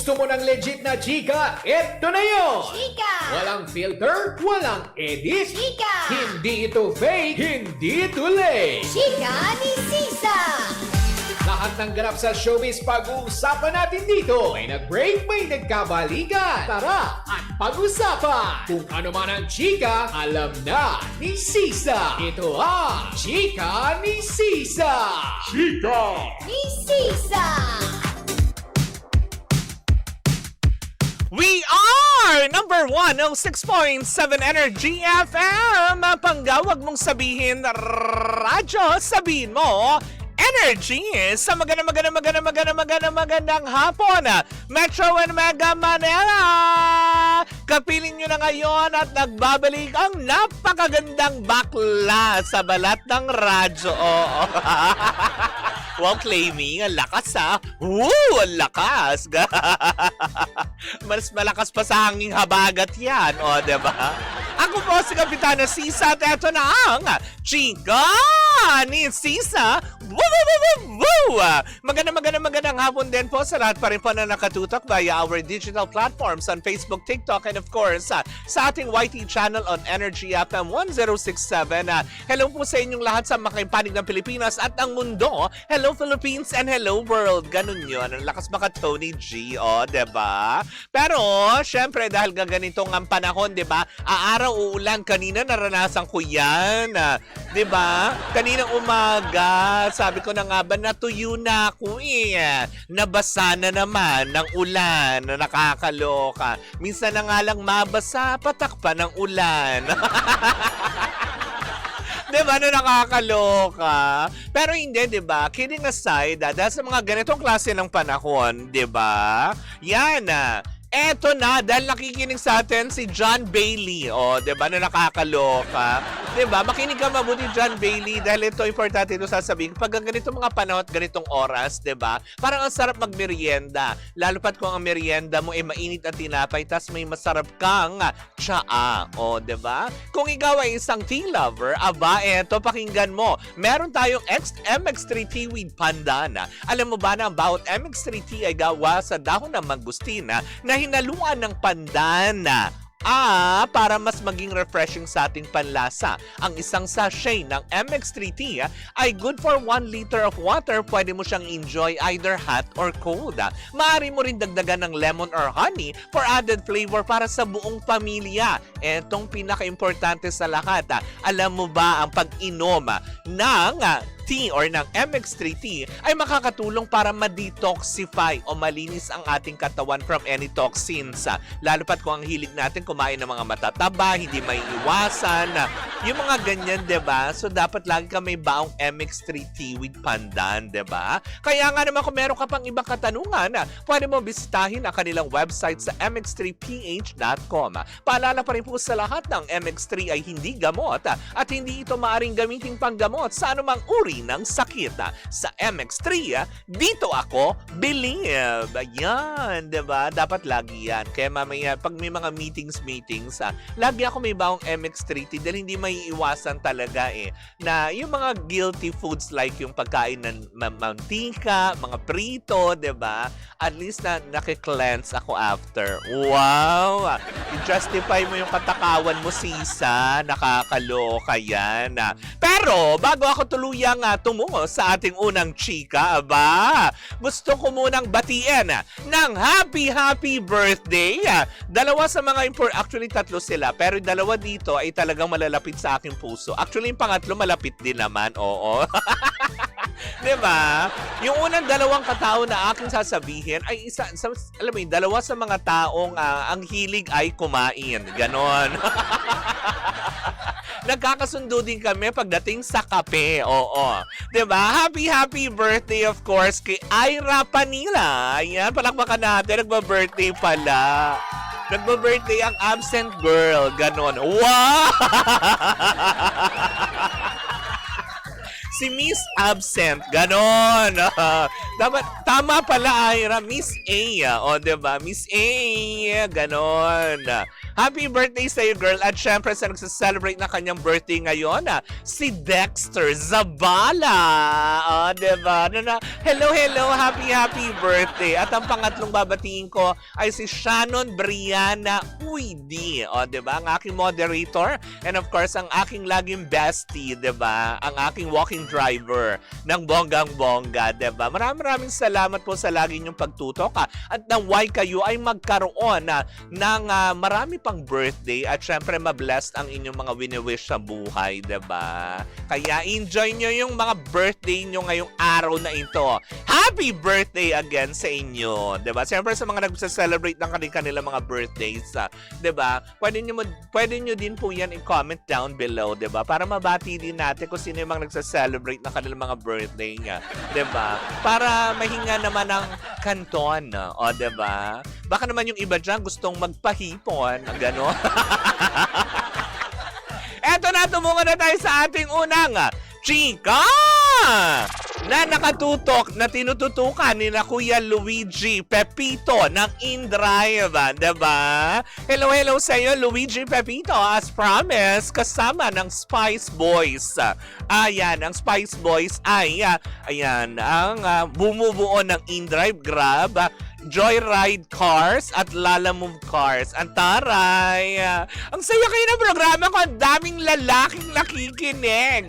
gusto mo ng legit na chika, eto na yun! Chika! Walang filter, walang edit. Chika! Hindi ito fake, hindi ito late. Chika ni Sisa! Lahat ng ganap sa showbiz pag-uusapan natin dito. May nag-break, may nagkabalikan. Tara at pag-usapan. Kung ano man ang chika, alam na ni Sisa. Ito ang Chika ni Sisa. Chika! Ni Sisa! We are number 1 ng 6.7 Energy FM. Panggawag mong sabihin radyo, sabihin mo Energy sa magandang hapon. Metro and Mega Manila. Kapiling nyo na ngayon at nagbabalik ang napakagandang bakla sa balat ng radyo. Wow, claiming, ang lakas ha. Woo, ang lakas. Mas malakas pa sa hanging habagat yan, o, diba? Ako po si Kapitana Sisa at eto na ang Chika ni Sisa. Woo! Magandang hapon din po sa lahat pa rin po na nakatutok via our digital platforms on Facebook, TikTok, and of course, sa ating YT channel on Energy FM 1067. Hello po sa inyong lahat sa makipanig ng Pilipinas at ang mundo. Hello Philippines and hello world. Ganun yun. Ang lakas baka Tony G, o, diba? Pero, syempre, dahil gaganitong ang panahon, diba? Aaraw, uulan. Kanina naranasan ko yan. Diba? Kaninang umaga, sabi ko na nga ba, natuyo na ako eh. Nabasa na naman ng ulan na nakakaloka. Minsan na nga lang mabasa, patakpan ng ulan. Diba na nakakaloka? Pero hindi, diba? Kidding aside, dahil sa mga ganitong klase ng panahon, diba? Yan eto na, dahil nakikinig sa atin si John Bailey. O, diba na nakakaloka? Diba? Makinig ka mabuti, John Bailey, dahil ito, importante ito sasabihin. Pag ganitong mga panahon at ganitong oras, diba? Parang ang sarap magmerienda. Lalo pat kung ang merienda mo ay mainit at tinapay, tas may masarap kang tsaa. O, diba? Kung ikaw ay isang tea lover, aba, eto, pakinggan mo. Meron tayong MX3 Tea with Pandan. Alam mo ba na ang bawat MX3 tea ay gawa sa dahon ng mangustina na hinaluan ng pandan para mas maging refreshing sa ating panlasa. Ang isang sachet ng MX3T ay good for 1 liter of water. Pwede mo siyang enjoy either hot or cold. Maaari mo rin dagdagan ng lemon or honey for added flavor para sa buong pamilya. Etong pinaka-importante sa lahat. Alam mo ba ang pag-inom ng tea or ng MX3T ay makakatulong para ma-detoxify o malinis ang ating katawan from any toxins. Lalo pat kung ang hilig natin kumain ng mga matataba, hindi may iwasan, yung mga ganyan, diba? So dapat lagi ka may baong MX3T with Pandan, diba? Kaya nga naman kung meron ka pang ibang katanungan, pwede mo bisitahin ang kanilang website sa mx3ph.com. Paalala pa rin po sa lahat ng MX3 ay hindi gamot at hindi ito maaring gamitin panggamot sa anumang uri ng sakit. Sa MX3, dito ako believe. Ayan, diba? Dapat lagi yan. Kaya mamaya, pag may mga meetings, lagi ako may baong MX3 dahil hindi may iwasan talaga na yung mga guilty foods like yung pagkain ng mantika, mga prito, diba? At least na nakikleanse ako after. Wow! I-justify mo yung katakawan mo, Sisa. Nakakaloka yan. Pero, bago ako tuluyang tumungo sa ating unang chika, gusto ko munang batiin ng happy birthday. Dalawa sa mga actually tatlo sila, pero dalawa dito ay talagang malalapit sa aking puso. Actually, yung pangatlo malapit din naman, oo. Diba? Yung unang dalawang katao na aking sasabihin ay alam mo yun, dalawa sa mga taong ang hilig ay kumain. Ganon. Nagkakasundo din kami pagdating sa kape. Oo. Diba? Happy birthday of course kay Ira Panila. Ayan, palakpakan natin. Nagba-birthday pala. Nagba-birthday ang absent girl. Ganon. Wow! Si Miss Absent. Ganon. Dapat, tama pala, Ira. Miss A. O, diba? Miss A. Ganon. Happy birthday sa'yo, girl. At syempre sa nagsaselebrate na kanyang birthday ngayon, si Dexter Zabala. Diba? Hello, happy birthday. At ang pangatlong babatiin ko ay si Shannon Brianna Uydi. Diba? Ang aking moderator and of course, ang aking laging bestie, diba? Ang aking walking driver ng bonggang-bongga, diba? Maraming salamat po sa lagi niyong pagtutok at naway kayo ay magkaroon ng marami pang birthday at syempre mablessed ang inyong mga wini-wish sa buhay, diba? Kaya enjoy nyo yung mga birthday nyo ngayong araw na ito. Happy birthday again sa inyo, diba? Syempre sa mga nagsa-celebrate ng kanilang mga birthdays, diba? Pwede nyo din po yan i-comment down below, diba? Para mabati din natin kung sino yung mga nagsa-celebrate ng kanilang mga birthday nga, diba? Para mahinga naman ng kanton, diba? Baka naman yung iba dyan gustong magpahipon, gano'n. Eto na, tumungo na tayo sa ating unang chika! Na nakatutok na tinututukan ni na Kuya Luigi Pepito ng InDrive, diba? Hello sa iyo, Luigi Pepito, as promised, kasama ng Spice Boys. Ayan, ang Spice Boys ay, ayan, ang bumubuo ng InDrive, Grab, Joyride Cars at Lalamove Cars. Ang taray! Ang saya kayo ng programa ko. Ang daming lalaking nakikinig.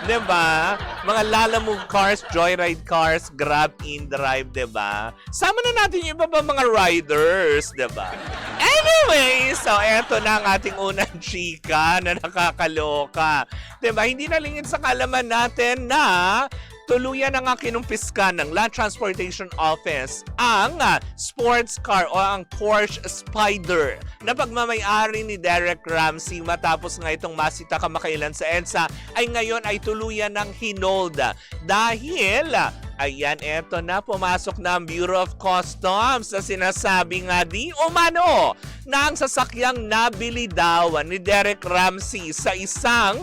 Diba? Mga Lalamove Cars, Joyride Cars, Grab, InDrive, diba? Sama na natin yung iba pa mga riders, diba? Anyway, so eto na ang ating unang chika na nakakaloka. Diba? Hindi nalingin sa kalaman natin na tuluyan na nga kinumpiska ng Land Transportation Office ang sports car o ang Porsche Spider na pagmamay-ari ni Derek Ramsey matapos nga itong masita kamakailan sa EDSA ay ngayon ay tuluyan ng hinold dahil ayan, eto na, pumasok na ang Bureau of Customs na sinasabi nga di umano na ang sasakyang nabili daw ni Derek Ramsey sa isang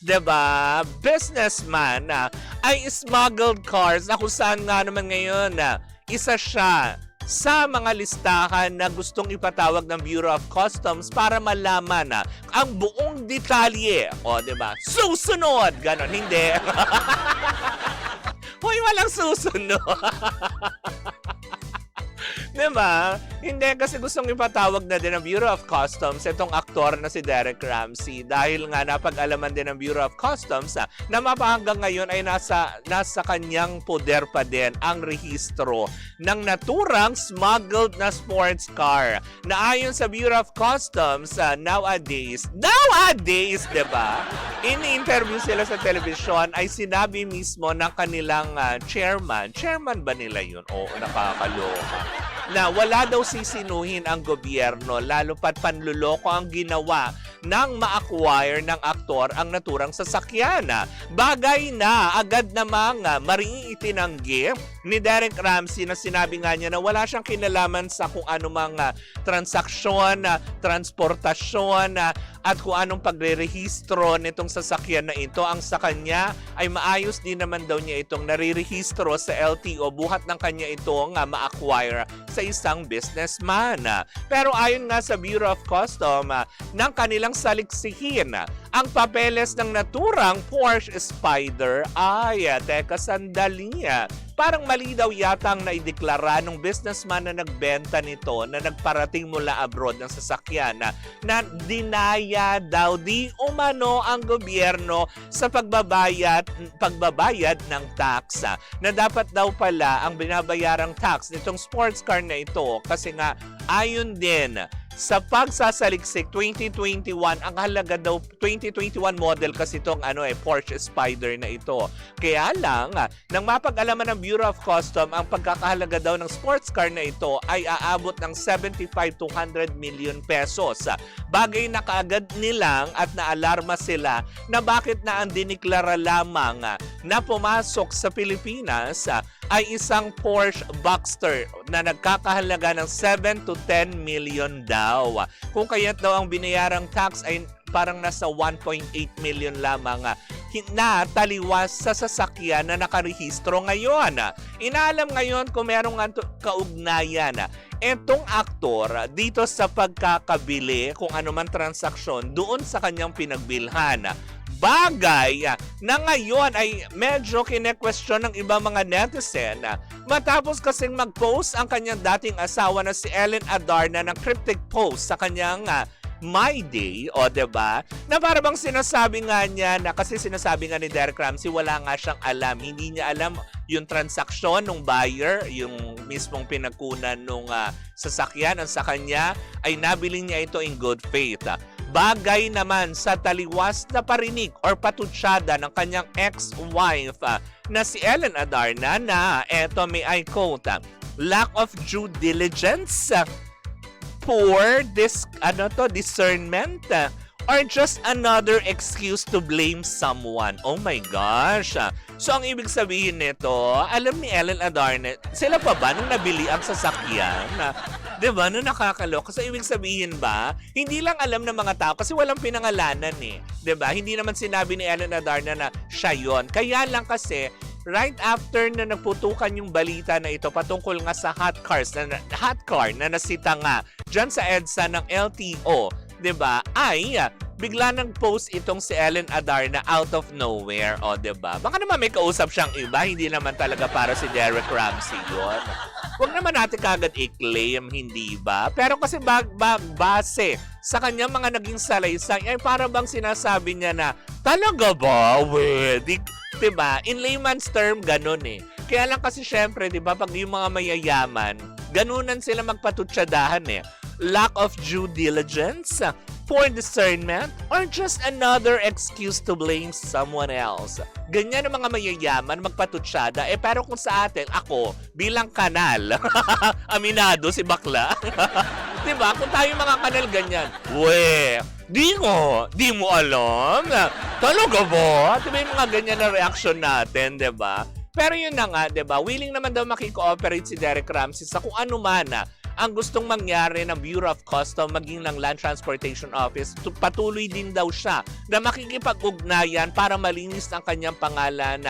diba, businessman ay smuggled cars na kung saan nga naman ngayon isa siya sa mga listahan na gustong ipatawag ng Bureau of Customs para malaman ang buong detalye. O, diba? Susunod! Ganon, hindi. Hoy, walang susunod. Diba? Hindi, kasi gustong ipatawag na din ng Bureau of Customs itong aktor na si Derek Ramsey dahil nga napag-alaman din ng Bureau of Customs na mapahanggang ngayon ay nasa kanyang poder pa din ang rehistro ng naturang smuggled na sports car na ayon sa Bureau of Customs nowadays, diba? In-interview sila sa telebisyon ay sinabi mismo ng kanilang chairman ba nila yun? Oo, nakakaloka. Na wala daw sisinuhin ang gobyerno lalo pat panluloko ang ginawa nang ma-acquire ng aktor ang naturang sasakyan. Bagay na agad namang maring itinanggi ni Derek Ramsey na sinabi nga niya na wala siyang kinalaman sa kung anumang transaksyon, transportasyon at kung anong pagrerehistro nitong sasakyan na ito. Ang sa kanya ay maayos din naman daw niya itong narirehistro sa LTO buhat ng kanya itong ma-acquire sa isang businessman. Pero ayon nga sa Bureau of Customs, ng kanilang saliksihin ang papeles ng naturang Porsche Spider ay, teka sandali, parang mali daw yata ang naideklara ng businessman na nagbenta nito na nagparating mula abroad ng sasakyan na dinaya daw di umano ang gobyerno sa pagbabayad ng tax na dapat daw pala ang binabayarang tax nitong sports car na ito kasi nga ayon din sa pagsasaliksik 2021 ang halaga daw 2021 model kasi itong Porsche Spider na ito. Kaya lang nang mapag-alaman ng Bureau of Customs ang pagkakahalaga daw ng sports car na ito ay aabot ng 75 to 100 million pesos. Bagay na kaagad nilang at naalarma sila na bakit na ang diniklara lamang na pumasok sa Pilipinas ay isang Porsche Boxster na nagkakahalaga ng 7 to 10 million daw. Kung kaya't daw ang binayarang tax ay parang nasa 1.8 million lamang na taliwas sa sasakyan na nakarehistro ngayon. Inaalam ngayon kung merong kaugnayan etong aktor dito sa pagkakabili kung ano man transaksyon doon sa kanyang pinagbilhan. Bagay na ngayon ay medyo kine-question ng ibang mga netizen matapos kasing mag-post ang kanyang dating asawa na si Ellen Adarna ng cryptic post sa kanyang My Day, o diba? Na para bang sinasabi nga niya na kasi sinasabi nga ni Derek Ramsey wala nga siyang alam. Hindi niya alam yung transaksyon ng buyer, yung mismong pinagkunan nung sasakyan ang sa kanya ay nabili niya ito in good faith. Bagay naman sa taliwas na parinig or patutsada ng kanyang ex-wife na si Ellen Adarna na eto may I quote, lack of due diligence, poor discernment, or just another excuse to blame someone. Oh my gosh. So ang ibig sabihin nito, alam ni Ellen Adarna, sila pa ba nung nabili ang sasakyan? Diba? Nung nakakaloka. So ibig sabihin ba, hindi lang alam ng mga tao kasi walang pinangalanan eh. Diba? Hindi naman sinabi ni Ellen Adarna na siya yun. Kaya lang kasi, right after na nagputukan yung balita na ito patungkol nga sa hot car na nasita nga dyan sa EDSA ng LTO, diba? Ay, bigla nang post itong si Ellen Adarna out of nowhere. O, diba? Baka naman may kausap siyang iba, hindi naman talaga para si Derek Ramsey yun. Huwag naman natin kagad i-claim, hindi ba? Pero kasi base sa kanyang mga naging salaysay, ay para bang sinasabi niya na, talaga ba? Diba? In layman's term, ganun eh. Kaya lang kasi syempre, diba, pag yung mga mayayaman, ganunan sila magpatutsadahan eh. Lack of due diligence, poor discernment, or just another excuse to blame someone else. Ganyan ang mga mayayaman magpatutsada. Pero kung sa atin, ako, bilang kanal, aminado si bakla. Diba? Kung tayo mga kanal ganyan, di mo alam. Talaga ba? Diba yung mga ganyan na reaction natin, diba? Pero yun na nga, diba? Willing naman daw makikooperate si Derek Ramsey sa kung ano man ang gustong mangyari ng Bureau of Customs maging ng Land Transportation Office. Patuloy din daw siya na makikipag-ugnayan para malinis ang kanyang pangalan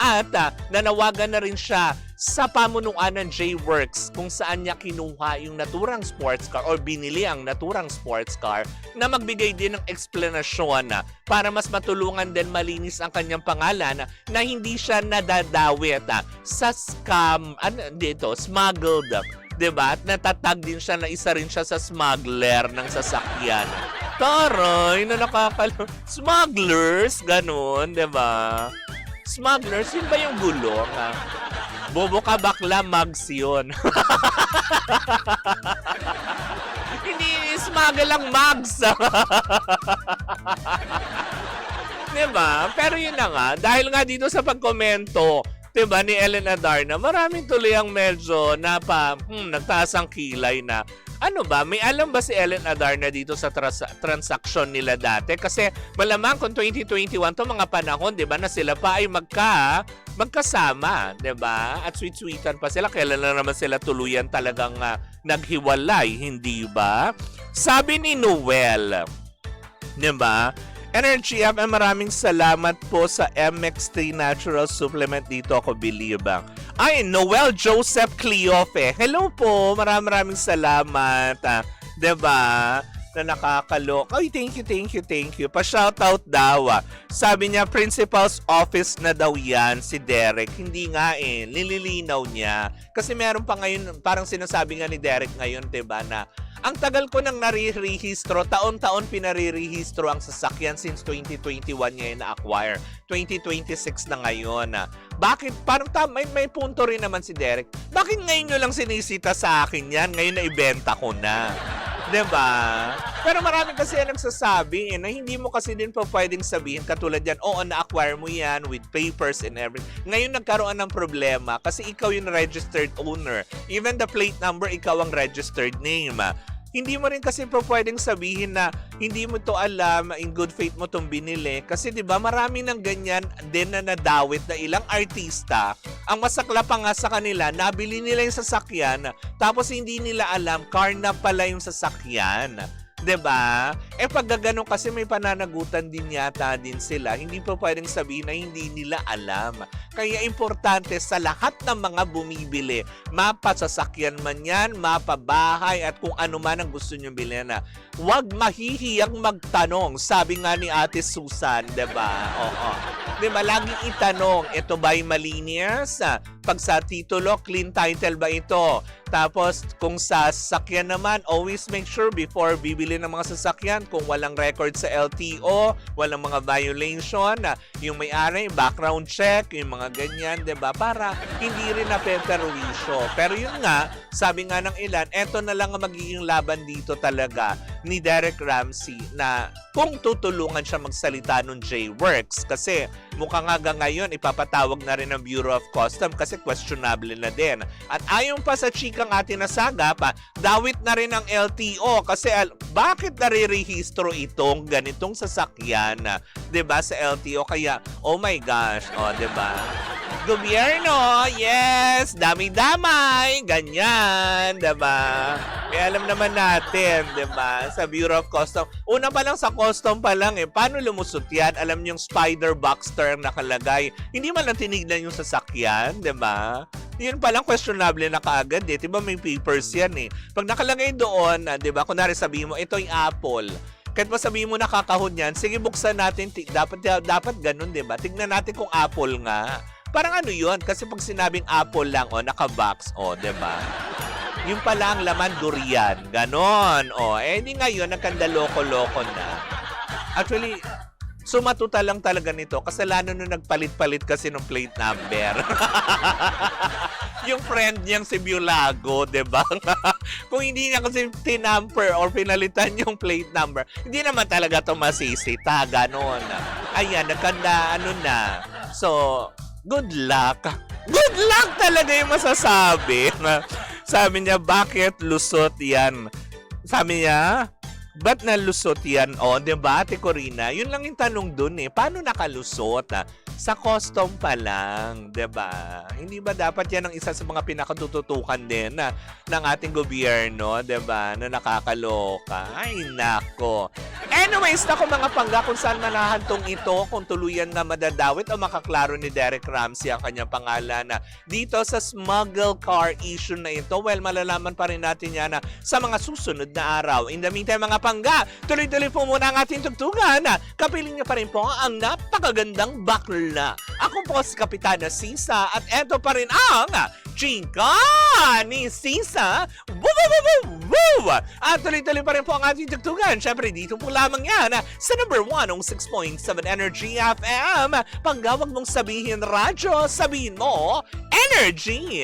at nanawagan na rin siya sa pamunuan ng J-Works kung saan niya kinuha yung naturang sports car or binili ang naturang sports car na magbigay din ng explanasyon para mas matulungan din malinis ang kanyang pangalan na hindi siya nadadawit sa scam, smuggled. Diba? At natatag din siya na isa rin siya sa smuggler ng sasakyan. Taray, na smugglers, ganun, diba? Smugglers, yun ba yung gulong? Bobo ka bakla, mugs yun. Hindi, smuggle ang mugs. Diba? Pero yun na nga, dahil nga dito sa pagkomento, diba, ni Ellen Adarna, maraming tuloy ang medyo nagtaas ang kilay na, ano ba, may alam ba si Ellen Adarna dito sa transaksyon nila dati? Kasi malamang kung 2021 to mga panahon, diba, na sila pa ay magkasama, diba? At sweet-sweetan pa sila. Kailan na naman sila tuluyan talagang naghiwalay, hindi ba? Sabi ni Noel, diba? Energy FM, maraming salamat po sa MX3 Natural Supplement dito ako bilibang. Ay, Noel Joseph Cleofe. Hello po, maraming salamat. Diba? Na nakakaloka. Ay, thank you. Pa-shoutout daw. Sabi niya, principal's office na daw yan si Derek. Hindi nga nililinaw niya. Kasi meron pa ngayon, parang sinasabi nga ni Derek ngayon, diba, na ang tagal ko nang narirehistro, taon-taon pinarirehistro ang sasakyan since 2021 niya na-acquire. 2026 na ngayon. Bakit? Parang may punto rin naman si Derek. Bakit ngayon nyo lang sinisita sa akin yan? Ngayon na ibenta ko na. Diba? Pero marami kasi yan nagsasabi na hindi mo kasi din pa pwedeng sabihin katulad yan, oo, na-acquire mo yan with papers and everything. Ngayon nagkaroon ng problema kasi ikaw yung registered owner. Even the plate number, ikaw ang registered name. Hindi mo rin kasi po pwedeng sabihin na hindi mo to alam, in good faith mo tong binili. Kasi 'di ba marami ng ganyan din na nadawit na ilang artista. Ang masakla pa nga sa kanila, nabili nila yung sasakyan, tapos hindi nila alam, car na pala yung sasakyan. 'Diba? Pag gano'n kasi may pananagutan din yata din sila. Hindi pa pwedeng sabihin na hindi nila alam. Kaya importante sa lahat ng mga bumibili, mapasasakyan man yan, mapabahay at kung ano man ang gusto nyo bilhin na. Huwag mahihiyang magtanong. Sabi nga ni Ate Susan, 'di ba? Oo. 'Di ba laging itanong, ito ba'y malinis? Pag sa titulo, clean title ba ito? Tapos, kung sa sasakyan naman, always make sure before bibili ng mga sasakyan, kung walang record sa LTO, walang mga violation, yung may-ari, background check, yung mga ganyan, 'di ba? Para hindi rin napeperwisyo. Pero yun nga, sabi nga ng ilan, eto na lang ang magiging laban dito talaga ni Derek Ramsey na kung tutulungan siya magsalita ng J-Works. Kasi mukhang hanggang ngayon, ipapatawag na rin ng Bureau of Customs kasi questionable na din. At ayon pa sa chikang atin na sagap, dawit na rin ang LTO kasi bakit narirehistro itong ganitong sasakyan, 'di ba, sa LTO? Kaya, oh my gosh, oh, 'di ba? Gobyerno, yes, dami-damay, ganyan, 'di ba? Kaya alam naman natin, 'di ba, sa Bureau of Customs. Una pa lang sa custom pa lang paano lumusot 'yan? Alam niyo yung spider box term nakalagay. Hindi man lang tinignan yung sasakyan, 'di ba? Yun pa lang questionable na kaagad 'di ba may papers 'yan Pag nakalagay doon, 'di ba, kunwari sabihin mo ito yung Apple. Kahit mo sabihin mo nakakahon yan, sige buksan natin, dapat ganun 'di ba? Tignan natin kung Apple nga. Parang ano yun? Kasi pag sinabing Apple lang, naka-box, 'di ba? Yung pala ang laman durian. Ganon. Di ngayon, nagkandaloko-loko na. Actually, sumatuta lang talaga nito. Kasalanan nung nagpalit-palit kasi ng plate number. Yung friend niyang si Biolago, 'di ba? Kung hindi niya kasi tinamper or pinalitan yung plate number, hindi naman talaga ito masisita. Ganon. Ayan, na. So, good luck. Good luck talaga yung masasabi. Sabi niya, bakit lusot yan? Sabi niya, ba't nalusot yan? Diba, Ate Corina? Yun lang yung tanong dun Paano nakalusot? Sa custom pa lang, 'di ba? Hindi ba dapat 'yan ang isa sa mga pinakatututukan din ng ating gobyerno, 'di ba? Na nakakaloka. Ay nako. Anyways, nako mga pangga, kung saan manahantong ito, kung tuluyan na madadawit o makaklaro ni Derek Ramsey ang kanyang pangalan dito sa smuggle car issue na ito, well, malalaman pa rin natin yan sa mga susunod na araw. In the meantime, mga pangga, tuloy-tuloy po muna ang ating tugtugan. Kapiling niyo pa rin po ang napakagandang bakla. Ako po si Kapitana Sisa at eto pa rin ang Chika ni Sisa. Woo! At tuloy-tuloy pa rin po ang ating tugtugan. Siyempre, dito po lamang yan sa number 106.7 Energy FM. Panggawag mong sabihin radyo, sabihin mo Energy!